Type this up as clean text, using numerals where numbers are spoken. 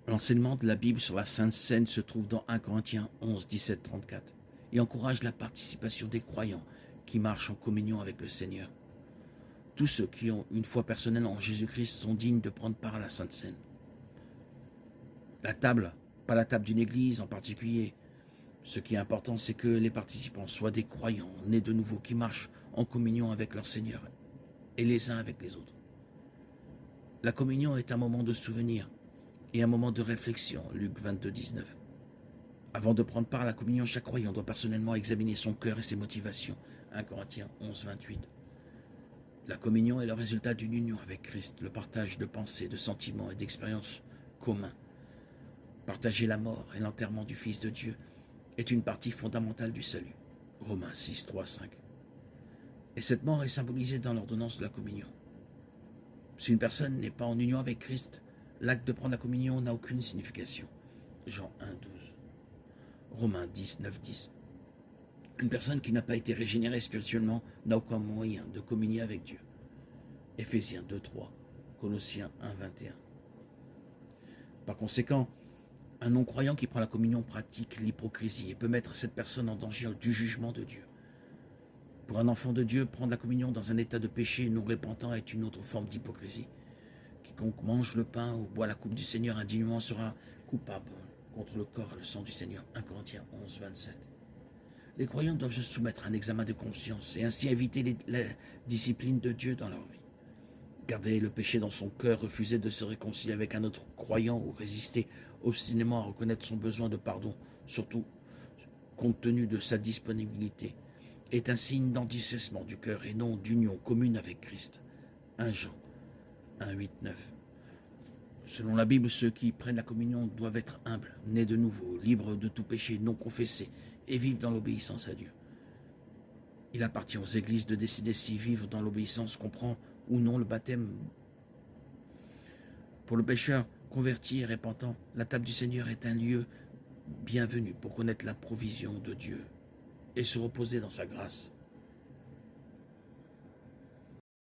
L'enseignement de la Bible sur la Sainte Seine se trouve dans 1 Corinthiens 11, 17, 34 et encourage la participation des croyants qui marchent en communion avec le Seigneur. Tous ceux qui ont une foi personnelle en Jésus-Christ sont dignes de prendre part à la Sainte Seine. La table, pas la table d'une église en particulier. Ce qui est important, c'est que les participants soient des croyants, nés de nouveau, qui marchent en communion avec leur Seigneur et les uns avec les autres. La communion est un moment de souvenir et un moment de réflexion, Luc 22, 19. Avant de prendre part à la communion, chaque croyant doit personnellement examiner son cœur et ses motivations, 1 Corinthiens 11, 28. La communion est le résultat d'une union avec Christ, le partage de pensées, de sentiments et d'expériences communs. Partager la mort et l'enterrement du Fils de Dieu est une partie fondamentale du salut, Romains 6, 3, 5. Et cette mort est symbolisée dans l'ordonnance de la communion. Si une personne n'est pas en union avec Christ, l'acte de prendre la communion n'a aucune signification, Jean 1, 12. Romains 10, 9, 10. Une personne qui n'a pas été régénérée spirituellement n'a aucun moyen de communier avec Dieu. Éphésiens 2, 3, Colossiens 1, 21. Par conséquent, un non-croyant qui prend la communion pratique l'hypocrisie et peut mettre cette personne en danger du jugement de Dieu. Pour un enfant de Dieu, prendre la communion dans un état de péché non repentant est une autre forme d'hypocrisie. Quiconque mange le pain ou boit la coupe du Seigneur indignement sera coupable contre le corps et le sang du Seigneur. 1 Corinthiens 11, 27. Les croyants doivent se soumettre à un examen de conscience et ainsi éviter la discipline de Dieu dans leur vie. Garder le péché dans son cœur, refuser de se réconcilier avec un autre croyant ou résister obstinément à reconnaître son besoin de pardon, surtout compte tenu de sa disponibilité, est un signe d'endurcissement du cœur et non d'union commune avec Christ. 1 Jean 1, 8, 9. Selon la Bible, ceux qui prennent la communion doivent être humbles, nés de nouveau, libres de tout péché, non confessés, et vivre dans l'obéissance à Dieu. Il appartient aux églises de décider si vivre dans l'obéissance comprend ou non le baptême. Pour le pécheur converti et repentant, la table du Seigneur est un lieu bienvenu pour connaître la provision de Dieu et se reposer dans sa grâce.